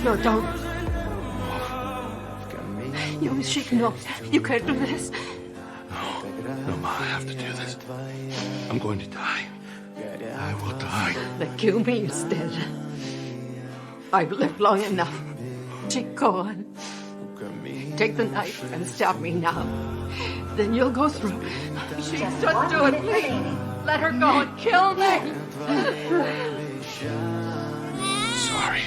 No, don't. You should know. You can't do this. No, Ma, I have to do this. I'm going to die. I will die. Then kill me instead. I've lived long enough. Take go on. Take the knife and stab me now. Then you'll go through. She's just do it, please. Let her go and kill me. Sorry.